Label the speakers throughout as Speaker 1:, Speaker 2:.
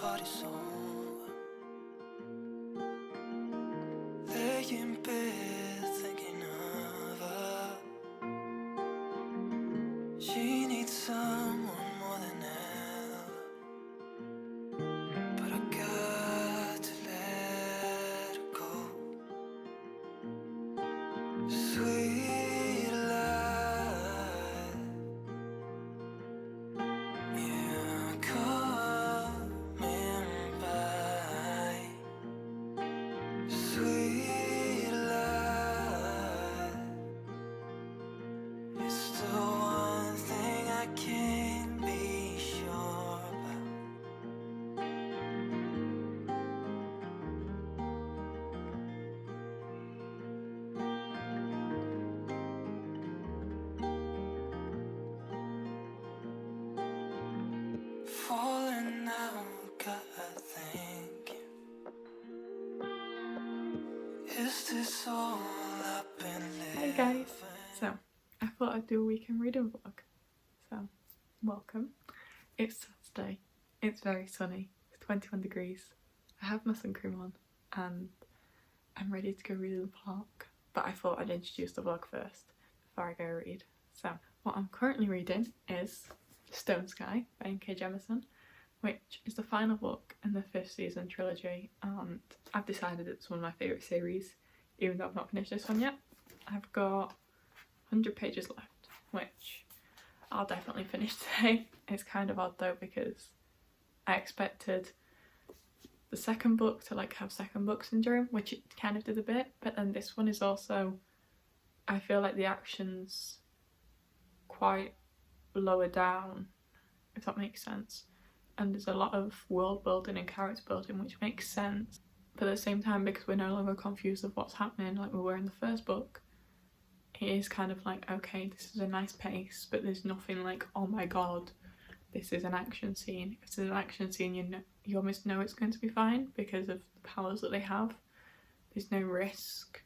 Speaker 1: party's over. Lay in bed thinking of her. She needs someone more than ever, but I got to let her go. Sweet life, you're coming by. Sweet life, it's the one thing I can't be sure about. Falling out, gotta thank you. Is this all I've been living?
Speaker 2: Hey guys, so I thought I'd do a weekend reading vlog, so welcome. It's Saturday, it's very sunny, it's 21 degrees, I have my sun cream on and I'm ready to go read in the park, but I thought I'd introduce the vlog first before I go read. So what I'm currently reading is Stone Sky by N.K. Jemisin, which is the final book in the 5th season trilogy, and I've decided it's one of my favourite series, even though I've not finished this one yet. I've got 100 pages left, which I'll definitely finish today. It's kind of odd though because I expected the second book to like have second book syndrome, which it kind of did a bit, but then this one is also, I feel like the action's quite lower down, if that makes sense. And there's a lot of world building and character building, which makes sense. But at the same time, because we're no longer confused of what's happening like we were in the first book, it is kind of like, okay, this is a nice pace, but there's nothing like, oh my god, this is an action scene. If it's an action scene, you almost know it's going to be fine because of the powers that they have. There's no risk.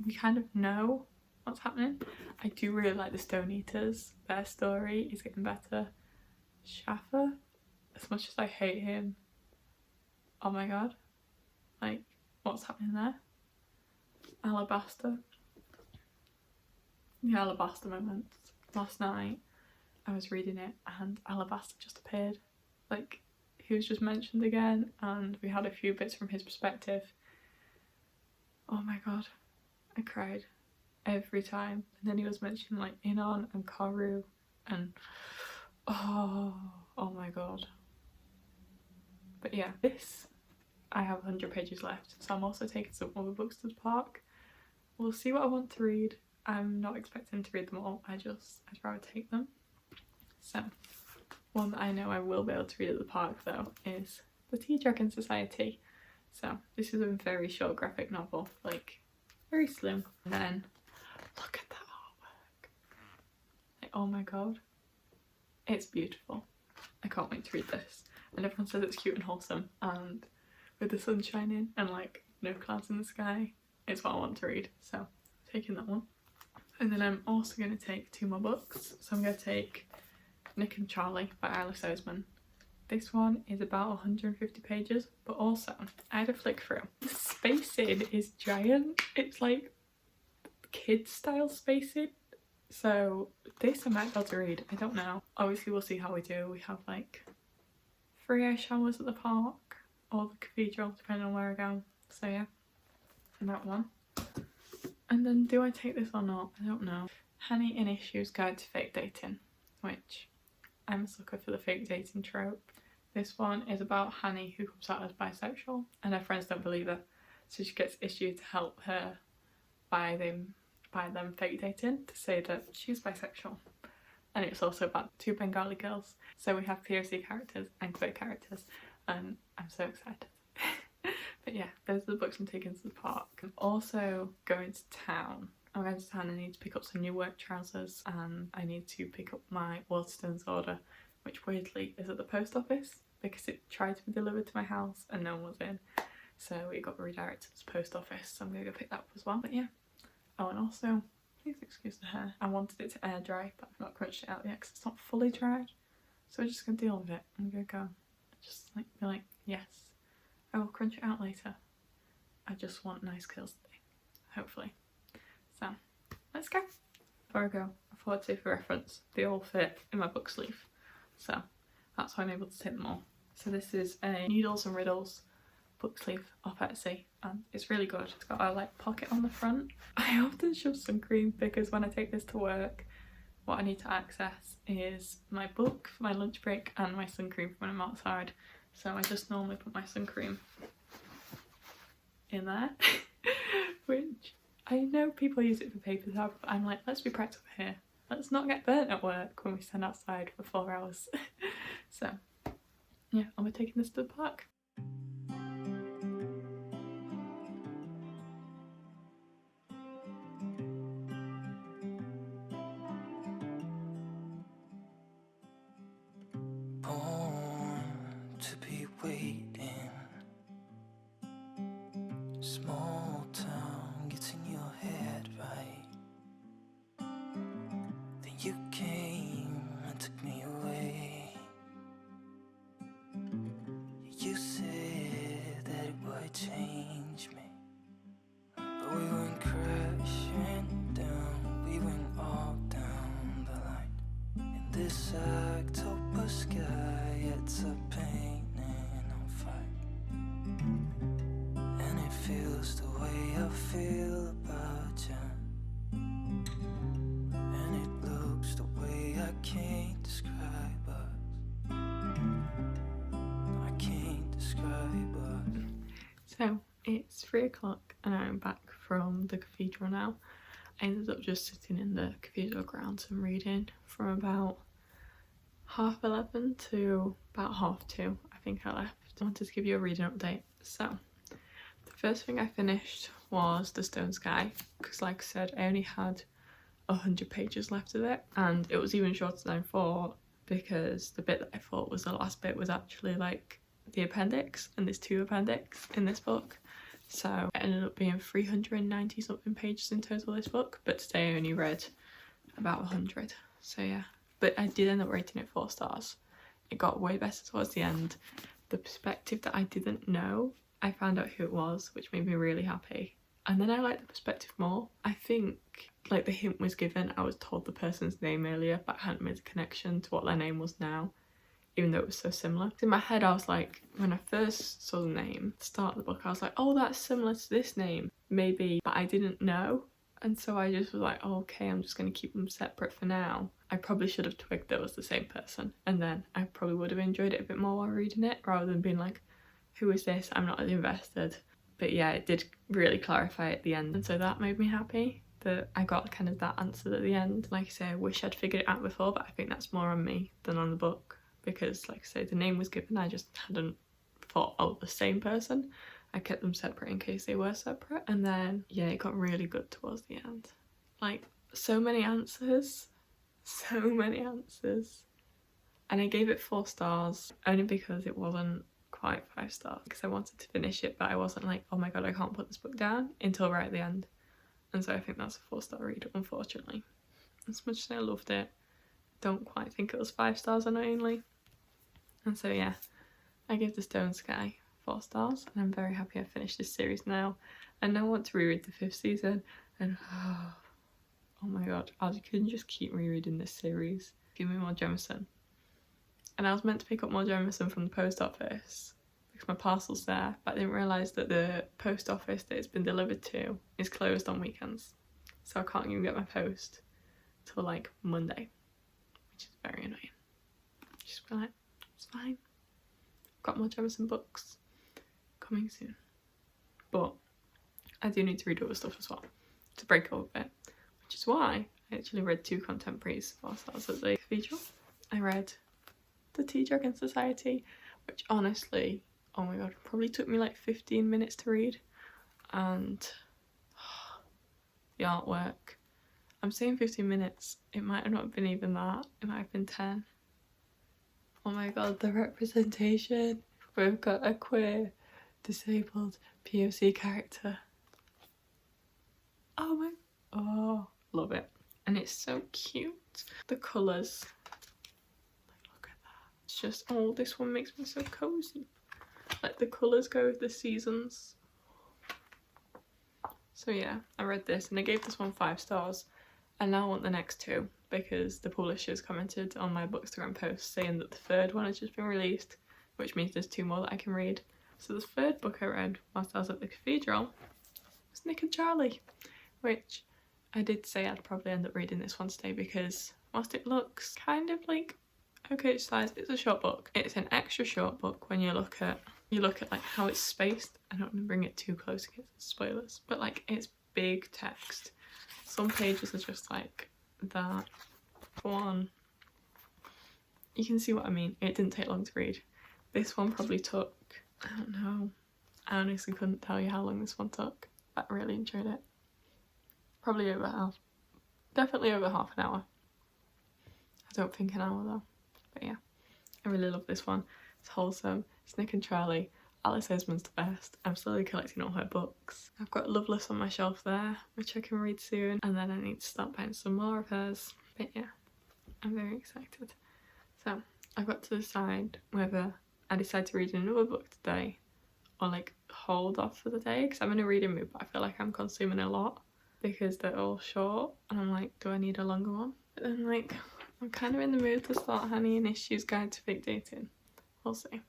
Speaker 2: We kind of know what's happening. I do really like the Stone Eaters. Their story is getting better. Schaffer, as much as I hate him, oh my god, like what's happening there? Alabaster, the Alabaster moments. Last night I was reading it and Alabaster just appeared, like he was just mentioned again and we had a few bits from his perspective. Oh my god, I cried every time. And then he was mentioning like Inon and Karu and oh my god. But yeah, this, I have 100 pages left, so I'm also taking some other books to the park. We'll see what I want to read. I'm not expecting to read them all, I'd rather take them. So, one that I know I will be able to read at the park though is The Tea Dragon Society. So, this is a very short graphic novel, like, very slim. And then, look at that artwork. Like, oh my god. It's beautiful. I can't wait to read this. And everyone says it's cute and wholesome, and with the sun shining and like no clouds in the sky, it's what I want to read, so taking that one. And then I'm also going to take 2 more books. So I'm going to take Nick and Charlie by Alice Oseman. This one is about 150 pages, but also I had a flick through. The spacing is giant. It's like kids style spacing. So this I might be able to read, I don't know. Obviously we'll see how we do. We have like 3 ice showers at the park or the cathedral, depending on where I go. So yeah, and that one. And then do I take this or not? I don't know. Honey in Issues Guide to Fake Dating, which I'm a sucker for the fake dating trope. This one is about Hanny who comes out as bisexual and her friends don't believe her. So she gets Issue to help her by them fake dating to say that she's bisexual. And it's also about 2 Bengali girls. So we have POC characters and queer characters and I'm so excited. But yeah, those are the books I'm taking to the park. I'm also going to town. I'm going to town. I need to pick up some new work trousers and I need to pick up my Waterstones order, which weirdly is at the post office because it tried to be delivered to my house and no one was in. So it got redirected to the post office, so I'm going to go pick that up as well. But yeah. Oh, and also, please excuse the hair. I wanted it to air dry, but I've not crunched it out yet because it's not fully dried. So we're just going to deal with it. I'm going to go just like be like, yes, I will crunch it out later. I just want nice curls today, hopefully. So let's go. Before I go, I thought I'd say for reference, they all fit in my book sleeve, so that's why I'm able to take them all. So this is a Needles and Riddles book sleeve off Etsy, and it's really good. It's got a like pocket on the front. I often shove sun cream because when I take this to work, what I need to access is my book for my lunch break and my sun cream when I'm outside. So I just normally put my sun cream in there, which I know people use it for paper towel, but I'm like, let's be practical here. Let's not get burnt at work when we stand outside for 4 hours. So yeah, I'll be taking this to the park.
Speaker 1: Born to be waiting. Small town gets in your head, right? Then you came and took me away. You said that it would change me, but we went crashing down. We went all down the line. In this October sky, it's a painting on fire, and it feels the way I feel about you, and it looks the way I can't describe us. I can't describe us.
Speaker 2: So it's 3 o'clock and I'm back from the cathedral now. I ended up just sitting in the cathedral grounds and reading from about 11:30 to about 2:30. I think I left. I wanted to give you a reading update. So the first thing I finished was The Stone Sky, because like I said, I only had 100 pages left of it, and it was even shorter than I thought, because the bit that I thought was the last bit was actually like the appendix, and there's 2 appendix in this book. So it ended up being 390 something pages in total this book, but today I only read about 100. So yeah, but I did end up rating it 4 stars. It got way better towards the end. The perspective that I didn't know, I found out who it was, which made me really happy. And then I liked the perspective more. I think like the hint was given, I was told the person's name earlier, but I hadn't made a connection to what their name was now, even though it was so similar. In my head I was like, when I first saw the name at the start of the book, I was like, oh, that's similar to this name, maybe, but I didn't know. And so I just was like, oh, okay, I'm just going to keep them separate for now. I probably should have twigged that it was the same person, and then I probably would have enjoyed it a bit more while reading it, rather than being like, who is this? I'm not as invested. But yeah, it did really clarify at the end, and so that made me happy that I got kind of that answer at the end. Like I say, I wish I'd figured it out before, but I think that's more on me than on the book, because like I say, the name was given, I just hadn't thought, oh, the same person. I kept them separate in case they were separate, and then yeah, it got really good towards the end. Like, so many answers, and I gave it 4 stars only because it wasn't quite 5 stars, because I wanted to finish it, but I wasn't like, oh my god, I can't put this book down, until right at the end. And so I think that's a 4-star read, unfortunately. As much as I loved it, don't quite think it was 5 stars annoyingly. And so yeah, I give The Stone Sky 4 stars, and I'm very happy I finished this series now. And now I want to reread the 5th season, and oh my god, I couldn't just keep rereading this series. Give me more Jemison. And I was meant to pick up more Jemison from the post office because my parcel's there, but I didn't realise that the post office that it's been delivered to is closed on weekends. So I can't even get my post till like Monday, which is very annoying. Just be like, it's fine. I've got more Jemison books coming soon. But I do need to read other stuff as well to break up a bit, which is why I actually read 2 contemporaries whilst I was at the cathedral. I read The Tea Dragon Society, which honestly, oh my god, probably took me like 15 minutes to read, and the artwork, I'm saying 15 minutes, it might have not been even that, it might have been 10. Oh my god, the representation. We've got a queer, disabled POC character. Oh, love it. And it's so cute. The colours, like, look at that. just, oh, this one makes me so cozy. Like the colours go with the seasons. So yeah, I read this and I gave this one 5 stars. And now I want the next 2 because the publishers commented on my Bookstagram post saying that the 3rd one has just been released, which means there's 2 more that I can read. So the 3rd book I read whilst I was at the cathedral was Nick and Charlie, which I did say I'd probably end up reading this one today because whilst it looks kind of like okay size, it's a short book. It's an extra short book when you look at like how it's spaced. I don't want to bring it too close to get spoilers, but like it's big text. Some pages are just like that. One, you can see what I mean. It didn't take long to read. This one probably took, I don't know, I honestly couldn't tell you how long this one took. I really enjoyed it. Probably definitely over half an hour. I don't think an hour though. But yeah, I really love this one. It's wholesome. It's Nick and Charlie. Alice Esmond's the best. I'm slowly collecting all her books. I've got Loveless on my shelf there, which I can read soon, and then I need to start buying some more of hers. But yeah, I'm very excited. So I've got to decide whether I decide to read another book today or like hold off for the day, because I'm in a reading mood, but I feel like I'm consuming a lot because they're all short, and I'm like, do I need a longer one? But then like, I'm kind of in the mood to start Honey and Issues Guide to Fake Dating. We'll see.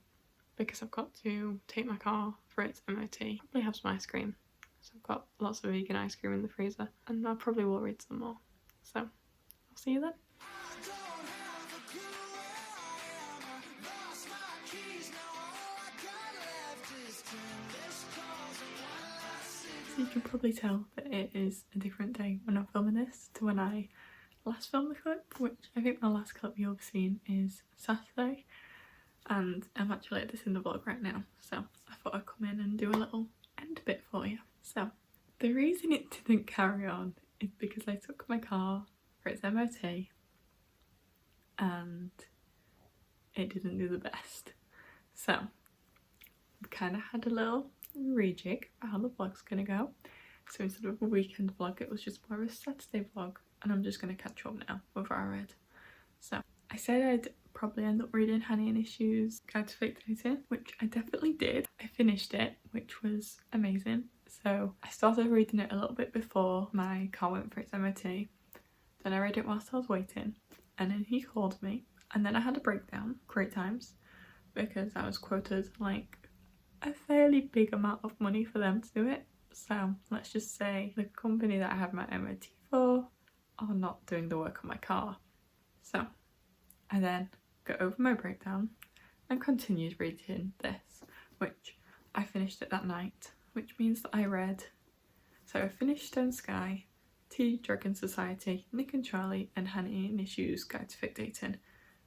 Speaker 2: Because I've got to take my car for its MOT. Probably have some ice cream. So I've got lots of vegan ice cream in the freezer. And I probably will read some more. So, I'll see you then. So you can probably tell that it is a different day when I'm filming this to when I last filmed the clip, which I think my last clip you'll have seen is Saturday. And I'm actually at this in the vlog right now, so I thought I'd come in and do a little end bit for you. So the reason it didn't carry on is because I took my car for its MOT and it didn't do the best. So we kind of had a little rejig for how the vlog's gonna go. So instead of a weekend vlog, it was just more of a Saturday vlog, and I'm just gonna catch up now with what I read. So I said I'd probably end up reading Honey and Issues Guide to Fake Dating, which I definitely did. I finished it, which was amazing. So I started reading it a little bit before my car went for its MOT. Then I read it whilst I was waiting, and then he called me, and then I had a breakdown 3 times because I was quoted like a fairly big amount of money for them to do it. So let's just say the company that I have my MOT for are not doing the work on my car. So I then got over my breakdown and continued reading this, which I finished it that night, which means that I read, so I finished Stone Sky, Tea Dragon Society, Nick and Charlie, and Honey and Issues Guide to Fake Dating.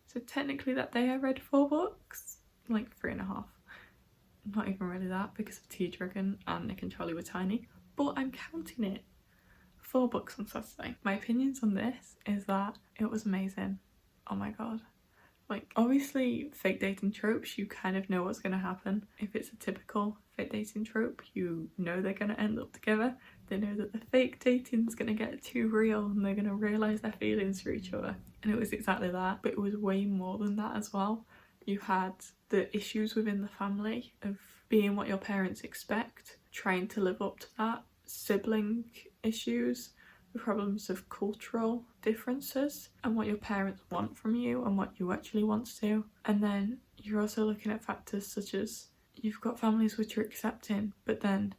Speaker 2: So technically that day I read 4 books, like 3.5. Not even really that because of Tea Dragon and Nick and Charlie were tiny, but I'm counting it. 4 books on Saturday. My opinions on this is that it was amazing. Oh my god. Like, obviously fake dating tropes, you kind of know what's going to happen. If it's a typical fake dating trope, you know they're going to end up together. They know that the fake dating's going to get too real and they're going to realise their feelings for each other. And it was exactly that, but it was way more than that as well. You had the issues within the family of being what your parents expect, trying to live up to that, sibling issues, the problems of cultural differences and what your parents want from you and what you actually want to do. And then you're also looking at factors such as you've got families which are accepting but then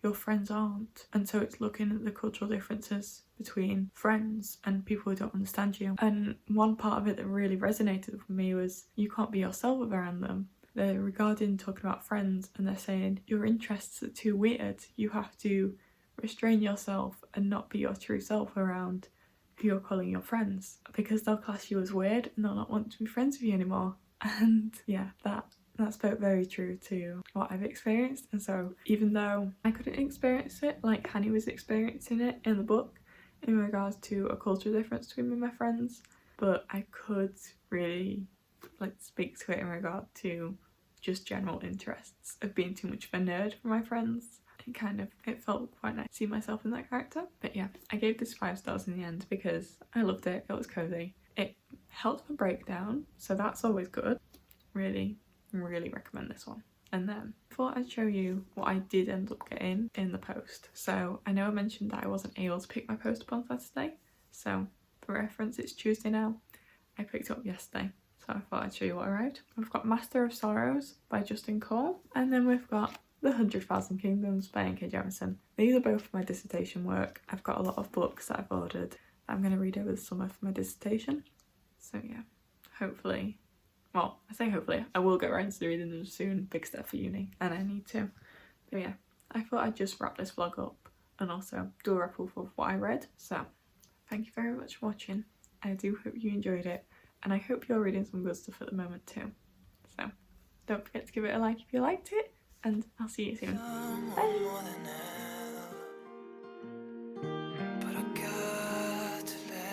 Speaker 2: your friends aren't, and so it's looking at the cultural differences between friends and people who don't understand you. And one part of it that really resonated with me was you can't be yourself around them. They're regarding talking about friends and they're saying your interests are too weird, you have to restrain yourself and not be your true self around who you're calling your friends, because they'll class you as weird and they'll not want to be friends with you anymore. And yeah, that spoke very true to what I've experienced. And so even though I couldn't experience it like Hanny was experiencing it in the book in regards to a cultural difference between me and my friends, but I could really like speak to it in regard to just general interests of being too much of a nerd for my friends. It felt quite nice to see myself in that character. But yeah, I gave this 5 stars in the end because I loved it. It was cozy. It helped my breakdown, so that's always good. really, really recommend this one. And then I thought I'd show you what I did end up getting in the post. So I know I mentioned that I wasn't able to pick my post up on Saturday, so for reference it's Tuesday now. I picked it up yesterday, so I thought I'd show you what arrived. We've got Master of Sorrows by Justin Cole, and then we've got The 100,000 Kingdoms by N.K. Jemisin. These are both for my dissertation work. I've got a lot of books that I've ordered that I'm going to read over the summer for my dissertation. So yeah, hopefully, well, I say hopefully, I will get around to reading them soon. Big step for uni, and I need to. But yeah, I thought I'd just wrap this vlog up and also do a wrap up of what I read. So thank you very much for watching. I do hope you enjoyed it, and I hope you're reading some good stuff at the moment too. So don't forget to give it a like if you liked it, and I'll see you soon. Bye!